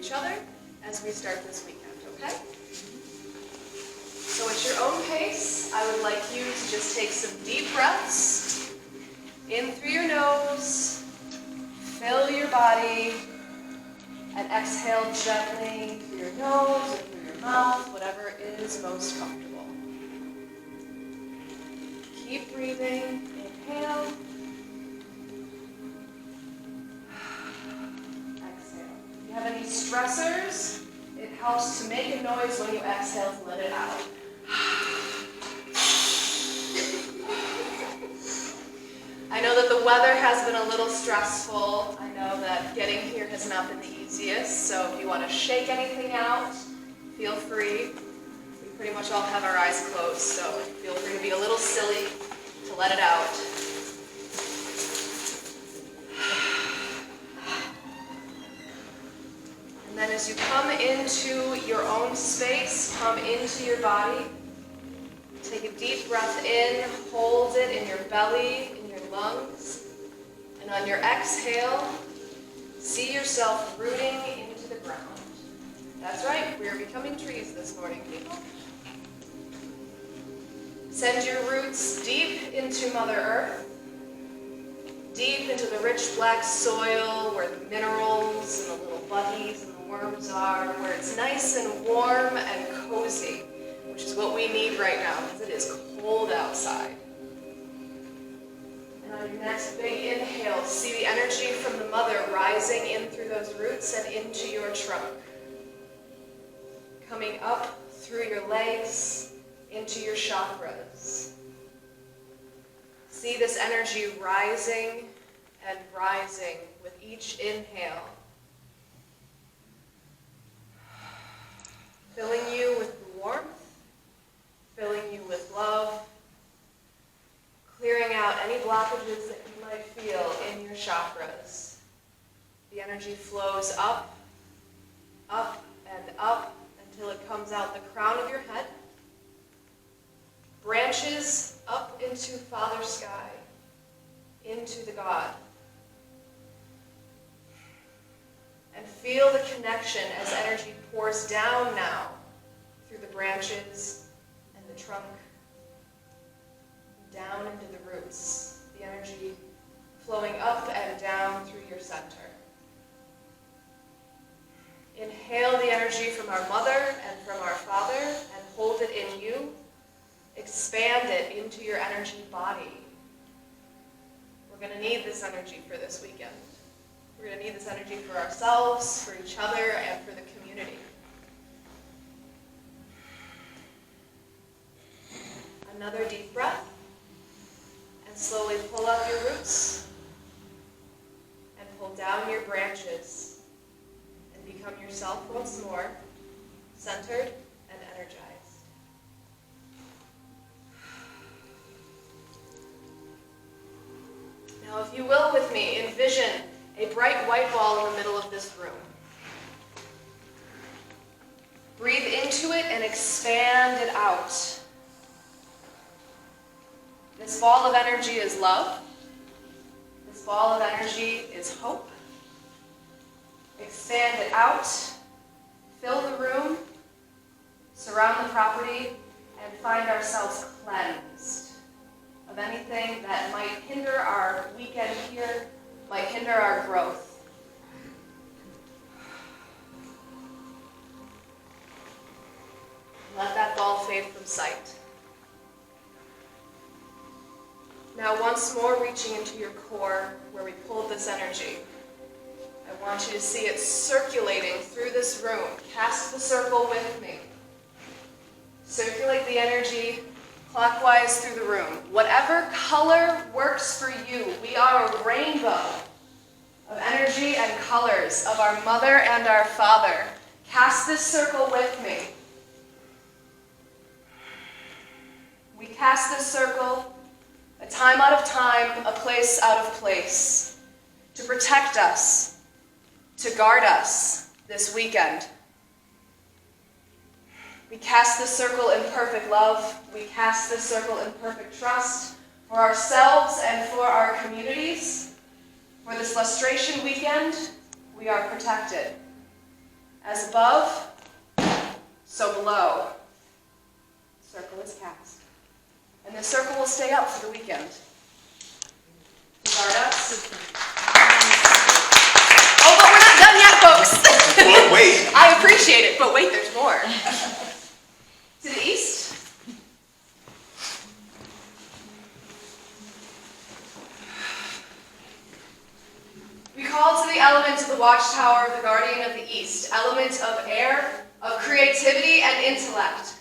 each other as we start this weekend, okay? So at your own pace, I would like you to just take some deep breaths in through your nose, fill your body, and exhale gently through your nose or through your mouth, whatever is most comfortable. Keep breathing. Inhale. Exhale. If you have any stressors, it helps to make a noise when you exhale to let it out. I know that the weather has been a little stressful. I know that getting here has not been the easiest, so if you want to shake anything out, feel free. We pretty much all have our eyes closed, so feel free to be a little silly to let it out. And then as you come into your own space, come into your body, take a deep breath in, hold it in your belly, in your lungs, and on your exhale, see yourself rooting into the ground. That's right, we are becoming trees this morning, people. Send your roots deep into Mother Earth, deep into the rich black soil where the minerals and the little buggies and the worms are, where it's nice and warm and cozy, which is what we need right now because it is cold outside. And on your next big inhale, see the energy from the mother rising in through those roots and into your trunk. Coming up through your legs, into your chakras. See this energy rising and rising with each inhale. Filling you with warmth, filling you with love, clearing out any blockages that you might feel in your chakras. The energy flows up, up, and up until it comes out the crown of your head, branches up into Father Sky, into the God. And feel the connection as energy pours down now through the branches and the trunk, down into the roots. The energy flowing up and down through your center. Inhale the energy from our mother and from our father and hold it in you. Expand it into your energy body. We're going to need this energy for this weekend. We're going to need this energy for ourselves, for each other, and for the community. Another deep breath. And slowly pull up your roots. And pull down your branches. And become yourself once more, centered and energized. Now, if you will with me, envision a bright white ball in the middle of this room. Breathe into it and expand it out. This ball of energy is love. This ball of energy is hope. Expand it out. Fill the room. Surround the property and find ourselves cleansed of anything that might hinder our weekend here, might hinder our growth. Let that ball fade from sight. Now once more reaching into your core where we pulled this energy. I want you to see it circulating through this room. Cast the circle with me. Circulate the energy clockwise through the room. Whatever color works for you. We are a rainbow of energy and colors of our mother and our father. Cast this circle with me. We cast this circle, a time out of time, a place out of place, to protect us, to guard us this weekend. We cast this circle in perfect love. We cast this circle in perfect trust for ourselves and for our communities. For this lustration weekend, we are protected. As above, so below. The circle is cast. And the circle will stay up for the weekend. Guard us. Oh, but we're not done yet, folks. Well, wait. I appreciate it, but wait, there's more. To the east. We call to the element of the watchtower of the guardian of the east, element of air, of creativity and intellect.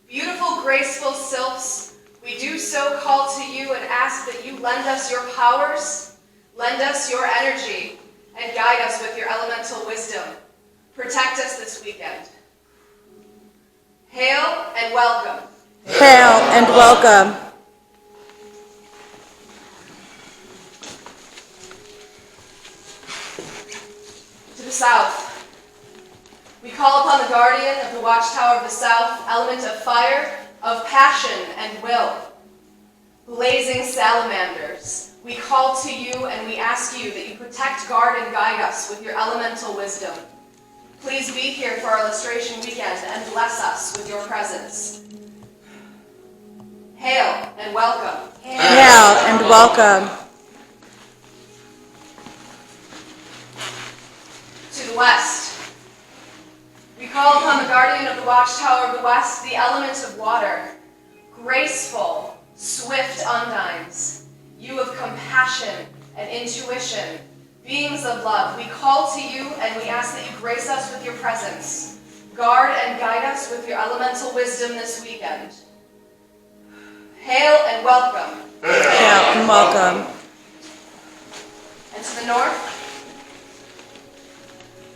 Beautiful, graceful sylphs, we do so call to you and ask that you lend us your powers, lend us your energy, and guide us with your elemental wisdom. Protect us this weekend. Hail and welcome. Hail and welcome. To the south. We call upon the guardian of the watchtower of the south, element of fire, of passion and will. Blazing salamanders, we call to you and we ask you that you protect, guard, and guide us with your elemental wisdom. Please be here for our illustration weekend and bless us with your presence. Hail and welcome. Hail and welcome. To the west. We call upon the guardian of the watchtower of the west, the element of water. Graceful, swift undines, you of compassion and intuition, beings of love, we call to you and we ask that you grace us with your presence. Guard and guide us with your elemental wisdom this weekend. Hail and welcome. Hail and welcome. And to the north,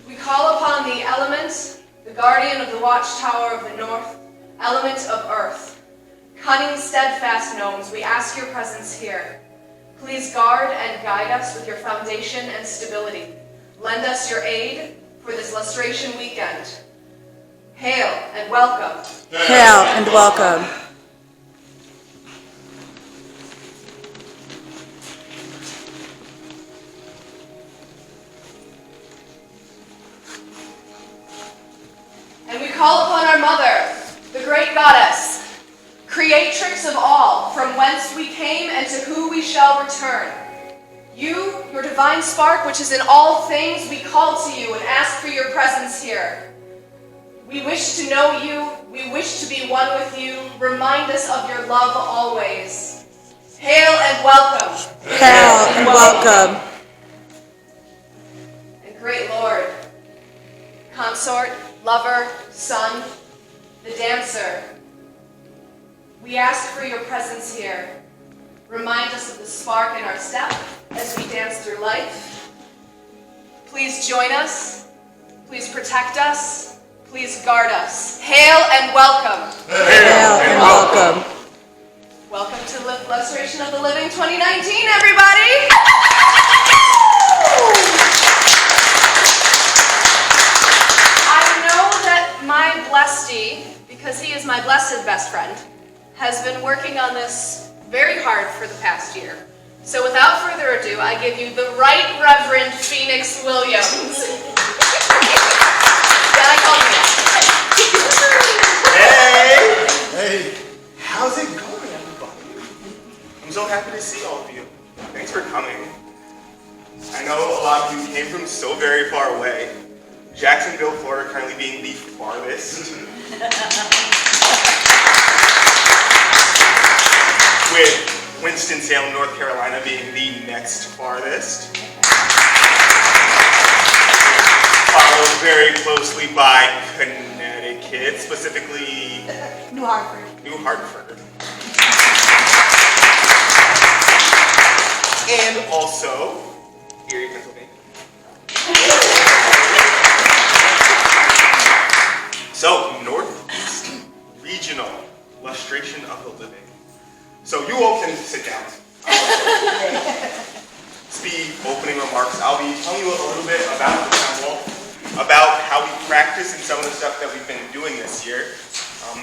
we call upon the element, the guardian of the watchtower of the north, element of earth. Cunning, steadfast gnomes, we ask your presence here. Please guard and guide us with your foundation and stability. Lend us your aid for this lustration weekend. Hail and welcome. Hail and welcome. And we call upon our mother, the great goddess, creatrix of all, from whence we came and to who we shall return. You, your divine spark, which is in all things, we call to you and ask for your presence here. We wish to know you. We wish to be one with you. Remind us of your love always. Hail and welcome. Hail and welcome. And great Lord, consort, lover, son, the dancer, we ask for your presence here. Remind us of the spark in our step as we dance through life. Please join us. Please protect us. Please guard us. Hail and welcome. Hail and welcome. Welcome to Lustration of the Living 2019, everybody! I know that my blessee, because he is my blessed best friend, has been working on this very hard for the past year. So without further ado, I give you the Right Reverend Phoenix Williams. Yeah, I called you. Hey! How's it going, everybody? I'm so happy to see all of you. Thanks for coming. I know a lot of you came from so very far away. Jacksonville, Florida currently being the farthest. With Winston-Salem, North Carolina being the next farthest. Followed very closely by Connecticut, specifically New Hartford. New Hartford. And also Erie, Pennsylvania. So, Northeast Regional Lustration of the Living. So you all can sit down. Speed, opening remarks. I'll be telling you a little bit about the temple, about how we practice and some of the stuff that we've been doing this year.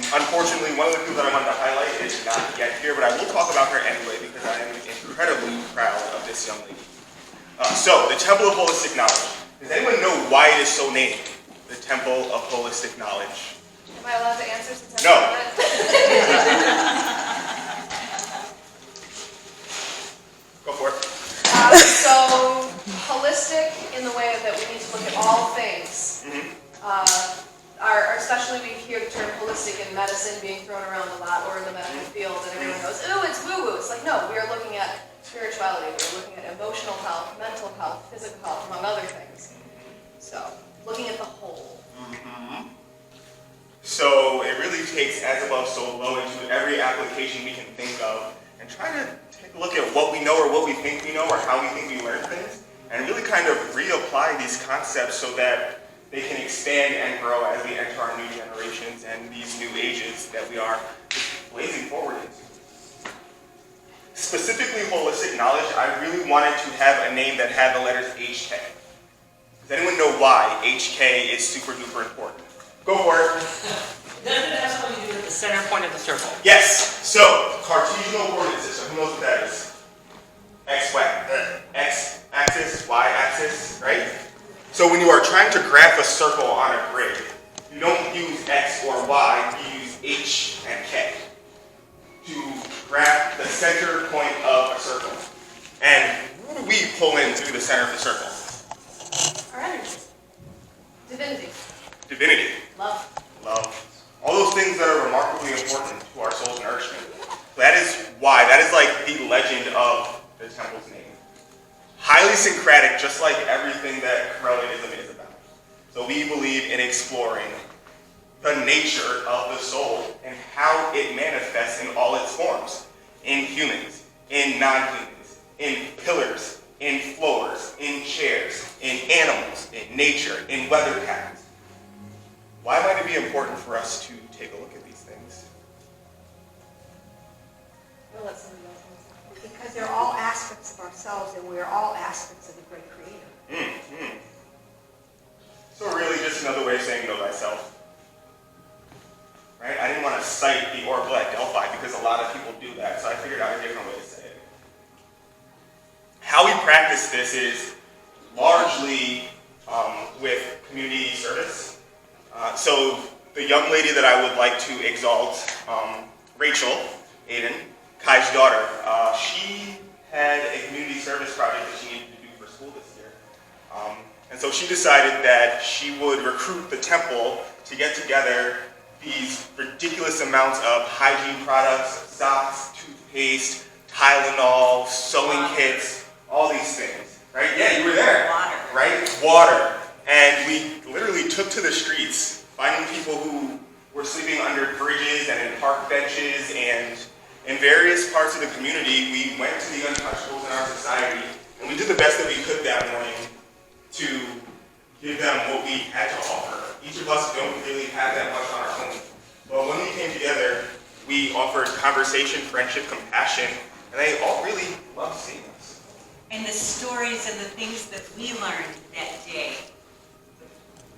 Unfortunately, one of the people that I wanted to highlight is not yet here, but I will talk about her anyway because I am incredibly proud of this young lady. So, the Temple of Holistic Knowledge. Does anyone know why it is so named? temple of holistic knowledge. Am I allowed to answer since No. I'm Go for it. So, holistic in the way that we need to look at all things. Especially we hear the term holistic in medicine being thrown around a lot, or in the medical field, and everyone goes, ooh, it's woo-woo. It's like, no, we are looking at spirituality, we're looking at emotional health, mental health, physical health, among other things. So, looking at the whole. So it really takes as above, so below into every application we can think of, and try to take a look at what we know or what we think we know or how we think we learn things, and really kind of reapply these concepts so that they can expand and grow as we enter our new generations and these new ages that we are blazing forward into. Specifically holistic knowledge, I really wanted to have a name that had the letters HK. Does anyone know why HK is super duper important? Go for it. Doesn't it have something to do with the center point of the circle? Yes. So, Cartesian coordinate system. Who knows what that is? X-axis, Y-axis, right? So when you are trying to graph a circle on a grid, you don't use X or Y, you use H and K to graph the center point of a circle. And what do we pull in through the center of the circle? Our energy. Divinity. Divinity. Love. Love. All those things that are remarkably important to our soul's nourishment. That is why, that is like the legend of the temple's name. Highly syncretic, just like everything that Correlatism is about. So we believe in exploring the nature of the soul and how it manifests in all its forms. In humans, in non-humans, in pillars, in floors, in chairs, in animals, in nature, in weather patterns. Why might it be important for us to take a look at these things? We'll let somebody else answer. Because they're all aspects of ourselves, and we're all aspects of the great creator. So really just another way of saying know thyself. Right? I didn't want to cite the Oracle at Delphi because a lot of people do that, so I figured out a different way to say it. How we practice this is largely with community service. So the young lady that I would like to exalt, Rachel, Aiden, Kai's daughter, she had a community service project that she needed to do for school this year. And so she decided that she would recruit the temple to get together these ridiculous amounts of hygiene products, socks, toothpaste, Tylenol, sewing kits, all these things. Right? Yeah, you were there. Water. Right? Water. And we literally took to the streets, finding people who were sleeping under bridges and in park benches and in various parts of the community. We went to the untouchables in our society, and we did the best that we could that morning to give them what we had to offer. Each of us don't really have that much on our own. But when we came together, we offered conversation, friendship, compassion, and they all really loved seeing us. And the stories and the things that we learned that day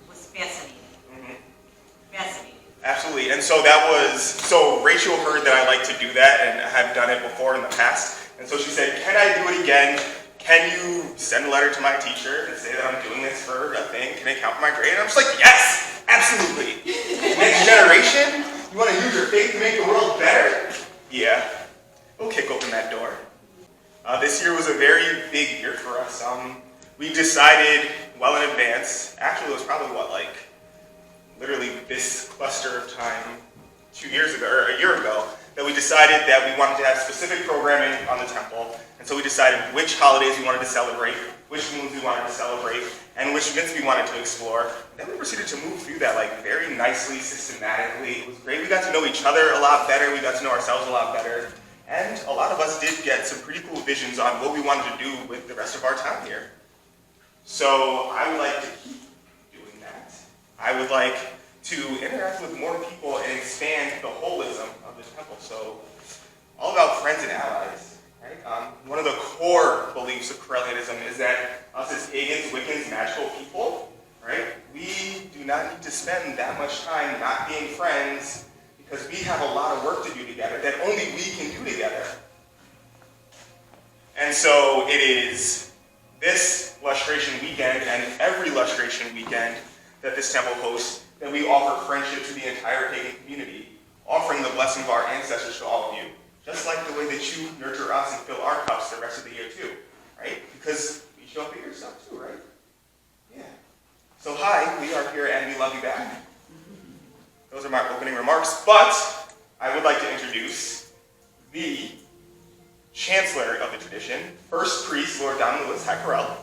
was fascinating. Fascinating. Absolutely. And so Rachel heard that I like to do that and have done it before in the past. And so she said, can I do it again? Can you send a letter to my teacher and say that I'm doing this for a thing? Can it count for my grade? And I'm just like, yes, absolutely. Next generation? You want to use your faith to make the world better? Yeah. We'll kick open that door. This year was a very big year for us. We decided well in advance, actually it was probably literally this cluster of time 2 years ago, or a year ago, that we decided that we wanted to have specific programming on the temple. And so we decided which holidays we wanted to celebrate, which moons we wanted to celebrate, and which myths we wanted to explore. Then we proceeded to move through that very nicely, systematically. It was great. We got to know each other a lot better. We got to know ourselves a lot better. And a lot of us did get some pretty cool visions on what we wanted to do with the rest of our time here. So I would like to keep doing that. I would like to interact with more people and expand the holism of the temple. So all about friends and allies. Right? One of the core beliefs of Correlatism is that us as pagans, Wiccans, magical people, right? We do not need to spend that much time not being friends because we have a lot of work to do together that only we can do together. And so it is this lustration weekend and every lustration weekend that this temple hosts, then we offer friendship to the entire pagan community, offering the blessing of our ancestors to all of you, just like the way that you nurture us and fill our cups the rest of the year too, right? Because we show up at your stuff too, right? Yeah. So hi, we are here and we love you back. Those are my opening remarks, but I would like to introduce the chancellor of the tradition, First Priest Lord Don Lewis. Hi, Corell.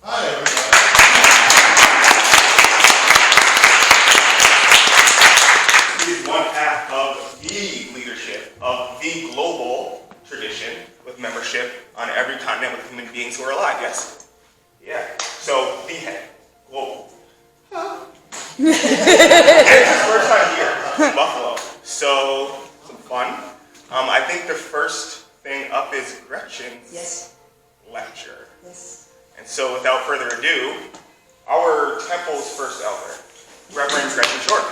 Hi, everybody. He is one half of the leadership of the global tradition with membership on every continent with human beings who are alive, yes? Yeah. So, the head. Global. And it's his first time here in Buffalo. So, some fun. I think the first thing up is Gretchen's lecture. Yes. And so, without further ado, our temple's first elder, Reverend Gretchen Short.